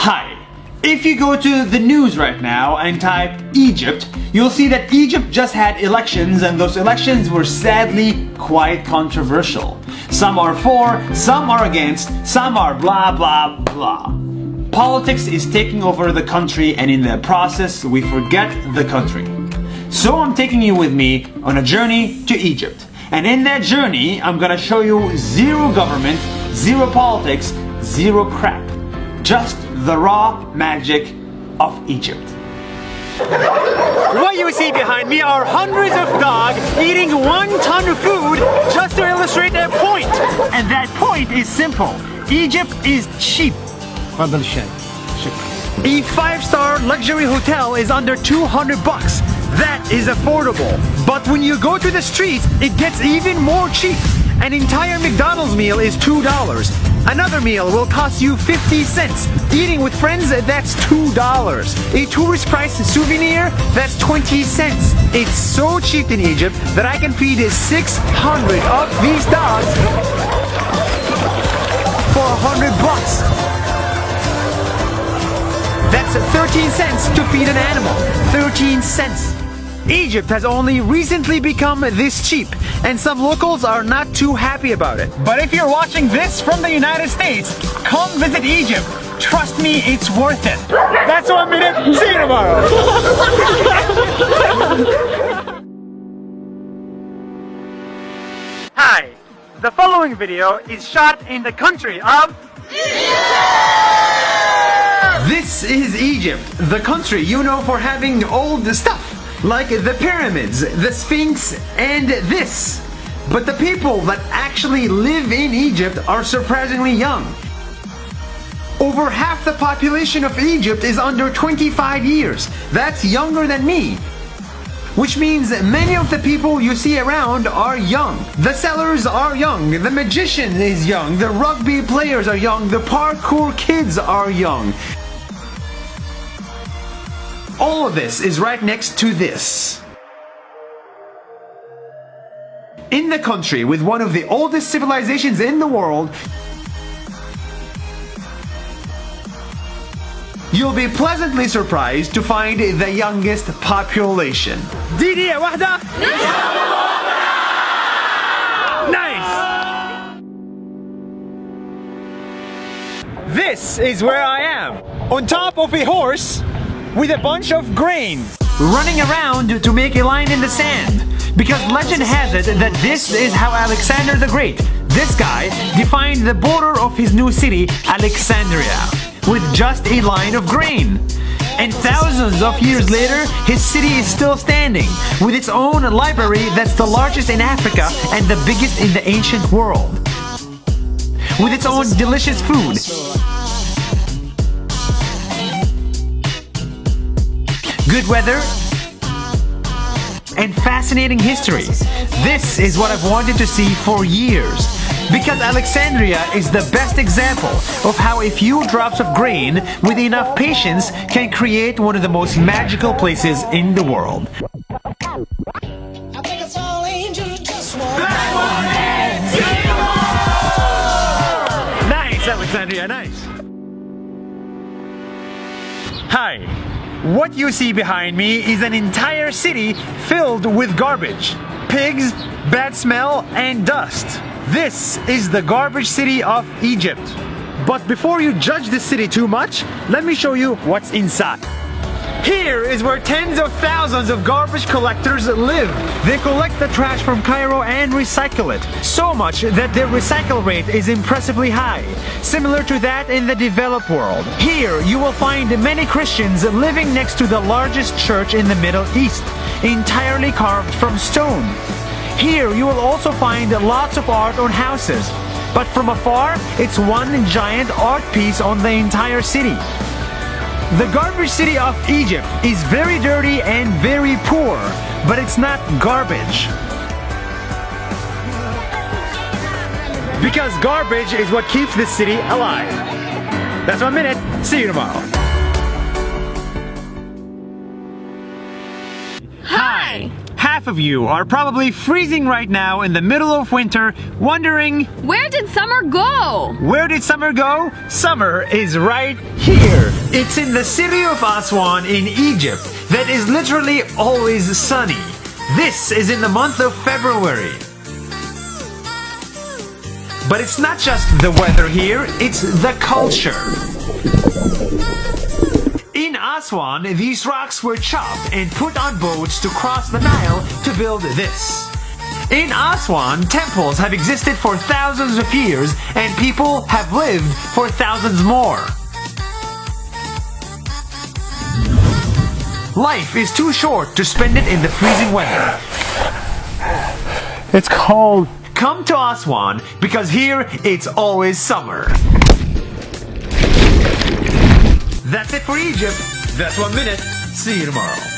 Hi. If you go to the news right now and type Egypt, you'll see that Egypt just had elections, and those elections were sadly quite controversial. Some are for, some are against, some are blah blah blah. Politics is taking over the country, and in the process we forget the country. So I'm taking you with me on a journey to Egypt. And in that journey, I'm gonna show you zero government, zero politics, zero crap. Just the raw magic of Egypt. What you see behind me are hundreds of dogs eating 1 ton of food just to illustrate their point. And that point is simple. Egypt is cheap. A 5-star luxury hotel is under 200 bucks. That is affordable. But when you go to the streets, it gets even more cheap. An entire McDonald's meal is $2. Another meal will cost you 50 cents. Eating with friends, that's $2. A tourist price souvenir, that's 20 cents. It's so cheap in Egypt that I can feed 600 of these dogs for 100 bucks. That's 13 cents to feed an animal. 13 cents. Egypt has only recently become this cheap, and some locals are not too happy about it. But if you're watching this from the United States, come visit Egypt. Trust me, it's worth it. That's 1 minute. See you tomorrow. Hi. The following video is shot in the country of Egypt. This is Egypt, the country you know for having old stuff. Like the pyramids, the Sphinx, and this. But the people that actually live in Egypt are surprisingly young. Over half the population of Egypt is under 25 years. That's younger than me. Which means many of the people you see around are young. The sellers are young, the magician is young, the rugby players are young, the parkour kids are young. All of this is right next to this. In the country with one of the oldest civilizations in the world, you'll be pleasantly surprised to find the youngest population. دقيقة واحدة. Nice! This is where I am, on top of a horse, with a bunch of grain, running around to make a line in the sand. Because legend has it that this is how Alexander the Great, this guy, defined the border of his new city, Alexandria, with just a line of grain. And thousands of years later, his city is still standing, with its own library that's the largest in Africa and the biggest in the ancient world. With its own delicious food. Good weather, and fascinating history. This is what I've wanted to see for years. Because Alexandria is the best example of how a few drops of grain with enough patience can create one of the most magical places in the world. Nice, Alexandria, nice. Hi. What you see behind me is an entire city filled with garbage. Pigs, bad smell, and dust. This is the garbage city of Egypt. But before you judge this city too much, let me show you what's inside. Here is where tens of thousands of garbage collectors live. They collect the trash from Cairo and recycle it. So much that their recycle rate is impressively high, similar to that in the developed world. Here you will find many Christians living next to the largest church in the Middle East, entirely carved from stone. Here you will also find lots of art on houses, but from afar it's one giant art piece on the entire city. The garbage city of Egypt is very dirty and very poor, but it's not garbage. Because garbage is what keeps this city alive. That's 1 minute. See you tomorrow. Hi! Half half of you are probably freezing right now in the middle of winter, wondering, where did summer go? where did summer go? Summer is right here. It's in the city of Aswan in Egypt that is literally always sunny. This is in the month of February. But it's not just the weather here, it's the culture. In Aswan, these rocks were chopped and put on boats to cross the Nile to build this. In Aswan, temples have existed for thousands of years and people have lived for thousands more. Life is too short to spend it in the freezing weather. It's cold. Come to Aswan because here it's always summer. That's it for Egypt. That's 1 minute. See you tomorrow.